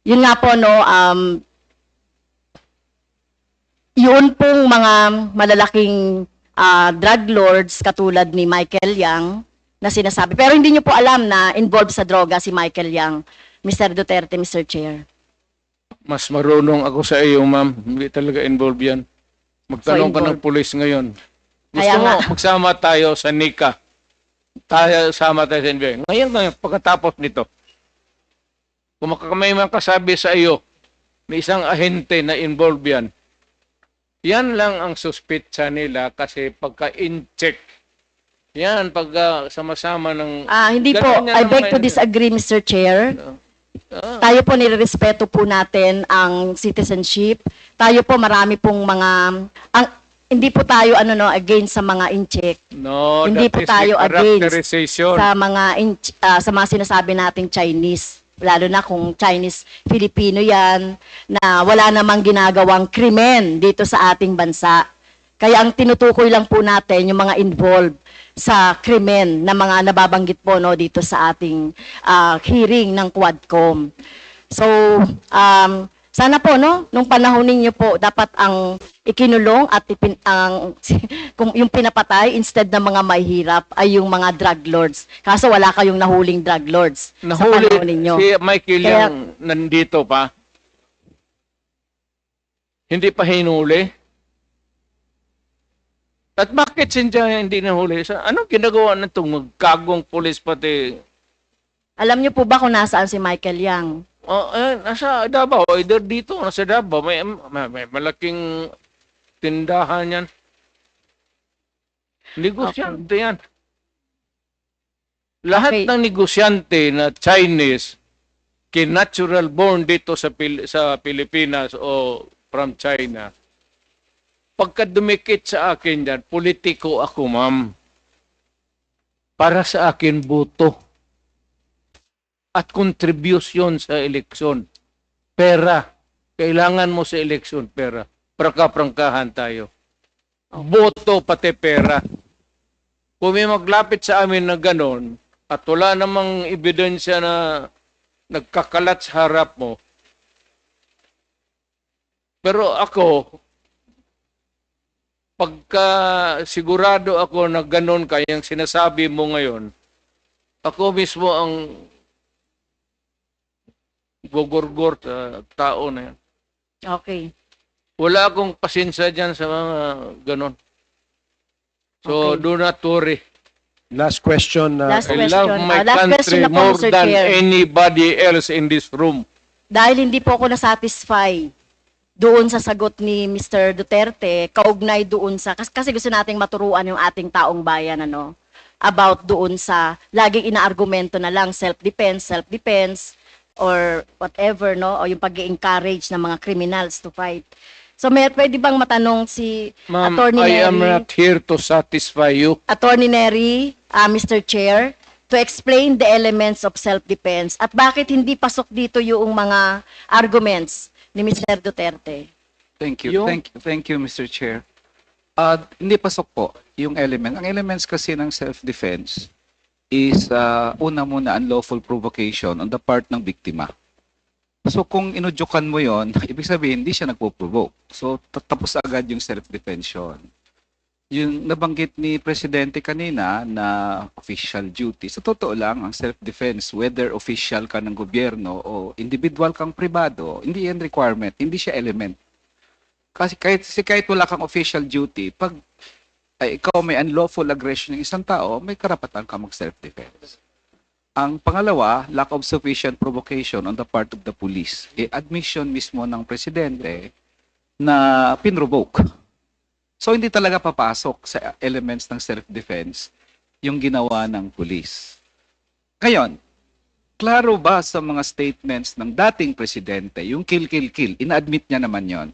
Yun nga po, no, yun pong mga malalaking drug lords katulad ni Michael Yang na sinasabi. Pero hindi nyo po alam na involved sa droga si Michael Yang, Mr. Duterte, Mr. Chair. Mas marunong ako sa iyo, ma'am. Hindi talaga involved yan. Magtanong ka ng pulis ngayon. Gusto Kaya mo, nga. magsama tayo sa NICA. Sama tayo sa NBI. Ngayon, pagkatapos nito, kung may makasabi sa iyo, may isang ahente na involved yan, yan lang ang suspitsa nila kasi pagka-in-check, yan, pag sama-sama ng... Hindi po, Ganun yan I ang beg to mga- disagree, Mr. Chair. Tayo po nirerespeto po natin ang citizenship. Tayo po marami pong mga hindi po tayo against sa mga in-check. No, Hindi that po is tayo the against characterization. sa mga sinasabi nating Chinese. Lalo na kung Chinese Filipino 'yan na wala namang ginagawang krimen dito sa ating bansa. Kaya ang tinutukoy lang po natin yung mga involved sa krimen na mga nababanggit po dito sa ating hearing ng Quadcom. So, sana po nung panahon ninyo po dapat ang ikinulong at kung yung pinapatay instead ng mga mahihirap ay yung mga drug lords. Kaso wala kayong nahuling drug lords sa panahon ninyo. Si Michael Kaya- yung nandito pa. Hindi pa hinuli. At bakit siya hindi nahuli? Anong ginagawa na itong magkagong pulis pati? Alam niyo po ba kung nasaan si Michael Yang? Nasa Davao. Either dito, nasa Davao. May malaking tindahan yan. Negosyante yan. Lahat Okay. ng negosyante na Chinese, natural born dito sa Pilipinas o from China, pagka dumikit sa akin yan, politiko ako, ma'am. Para sa akin, buto. At contribution sa eleksyon. Pera. Kailangan mo sa eleksyon, pera. Prangka-prangkahan tayo. Boto pati pera. Kung may maglapit sa amin na ganon, at wala namang ebidensya na nagkakalat sa harap mo, pero ako, pagka sigurado ako na ganon kayang sinasabi mo ngayon, ako mismo ang gogorgor sa tao na yan. Okay. Wala akong pasensya dyan sa mga ganon. So, Okay. do not worry. Last question. Last I love my last country question na po, more Mr. than Chair. anybody else in this room. Dahil hindi po ako nasatisfy doon sa sagot ni Mr. Duterte, kaugnay doon sa, kasi gusto nating maturuan yung ating taong bayan, about doon sa, laging inaargumento na lang, self-defense, or whatever, o yung pag-encourage ng mga criminals to fight. So, pwede bang matanong si Ma'am, Attorney I am Neri? not here to satisfy you. Attorney Neri, Mr. Chair, to explain the elements of self-defense at bakit hindi pasok dito yung mga arguments ni Mr. Duterte. Thank you. Yung- Thank you, Mr. Chair. Hindi pasok po yung element. Ang elements kasi ng self-defense is una muna unlawful provocation on the part ng biktima. So kung inudyukan mo yon, ibig sabihin hindi siya nagpo-provoke. So tapos agad yung self-defense yun. Yung nabanggit ni Presidente kanina na official duty, sa totoo lang, ang self-defense, whether official ka ng gobyerno o individual kang pribado, hindi yan requirement, hindi siya element. Kasi kahit wala kang official duty, pag ikaw may unlawful aggression ng isang tao, may karapatan ka mag-self-defense. Ang pangalawa, lack of sufficient provocation on the part of the police. Admission mismo ng Presidente na pinrovoke. So hindi talaga papasok sa elements ng self-defense yung ginawa ng police. Ngayon, klaro ba sa mga statements ng dating presidente, yung kill, ina-admit niya naman yon.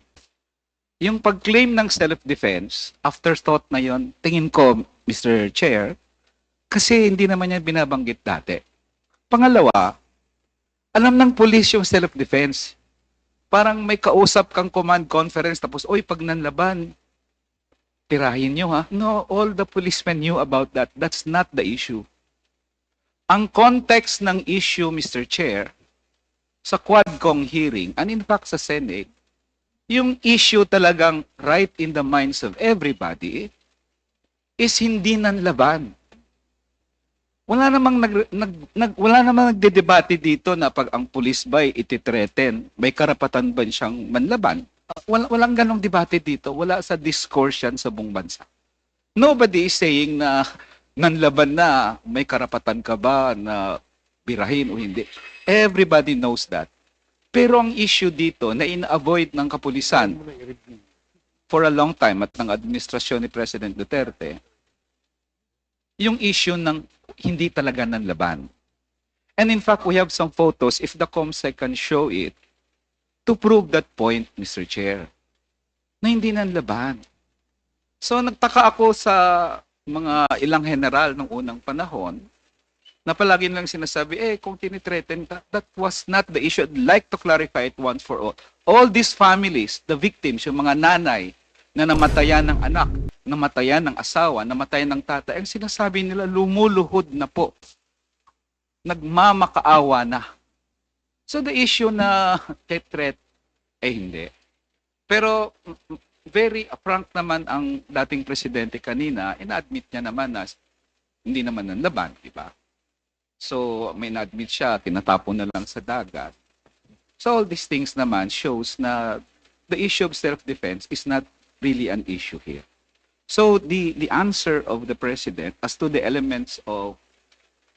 Yung pag-claim ng self-defense, afterthought na yon, tingin ko, Mr. Chair, kasi hindi naman niya binabanggit dati. Pangalawa, alam ng police yung self-defense. Parang may kausap kang command conference tapos, oy, pag nanlaban, tirahin nyo ha. No, all the policemen knew about that. That's not the issue. Ang context ng issue, Mr. Chair, sa Quadcom hearing, and in fact sa Senate, yung issue talagang right in the minds of everybody is hindi nanlaban. Wala namang wala namang nagdedebate dito na pag ang pulis ba'y ititreten, may karapatan ba siyang manlaban? Walang ganong debate dito. Wala sa discourse yan sa buong bansa. Nobody is saying na nanlaban na, may karapatan ka ba na birahin o hindi. Everybody knows that. Pero ang issue dito na ina-avoid ng kapulisan for a long time at ng administrasyon ni President Duterte, yung issue ng hindi talaga nanlaban. And in fact, we have some photos, if the COMSEC can show it, to prove that point, Mr. Chair, na hindi nanlaban. So nagtaka ako sa mga ilang general ng unang panahon na palagi lang sinasabi, kung tinitreten, that was not the issue. I'd like to clarify it once for all. All these families, the victims, yung mga nanay na namatayan ng anak, namatayan ng asawa, namatayan ng tatay, ang sinasabi nila, lumuluhod na po. Nagmamakaawa na. So the issue na threat, hindi. Pero very frank naman ang dating presidente kanina, ina-admit niya naman na hindi naman nanlaban, di ba? So may na-admit siya, tinatapon na lang sa dagat. So all these things naman shows na the issue of self-defense is not really an issue here. So the answer of the president as to the elements of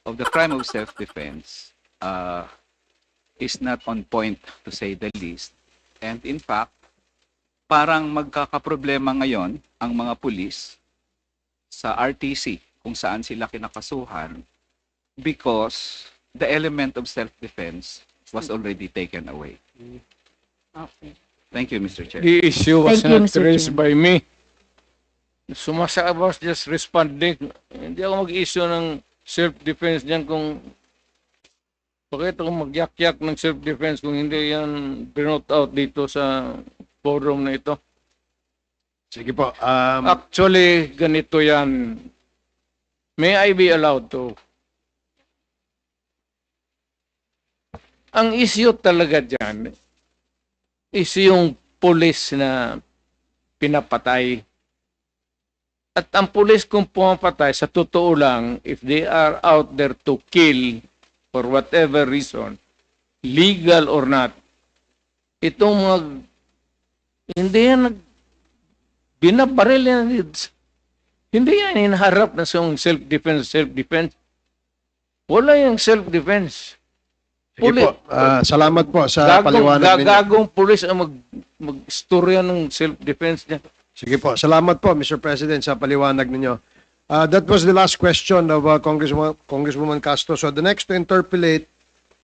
the crime of self-defense is not on point, to say the least. And in fact, parang magkakaproblema ngayon ang mga pulis sa RTC kung saan sila kinakasuhan because the element of self-defense was already taken away. Okay. Thank you, Mr. Chair. The issue was Thank you, not Mr. raised Chair. by me. I was just responding. Hindi ako mag-issue ng self-defense diyan kung bakit ako mag-yak-yak ng self-defense kung hindi yan binote out dito sa forum na ito. Sige po. Actually, ganito yan. May I be allowed to? Ang issue talaga dyan is yung pulis na pinapatay. At ang pulis kung pumapatay, sa totoo lang, if they are out there to kill for whatever reason, legal or not, itong mga, hindi yan binabaril yan. Hindi yan hinaharap na sa self-defense. Wala yung self-defense. Sige po. Salamat po sa paliwanag ninyo. Gagong pulis ang mag-storya ng self-defense niya. Sige po. Salamat po, Mr. President, sa paliwanag ninyo. That was the last question of Congresswoman Castro. So the next to interpolate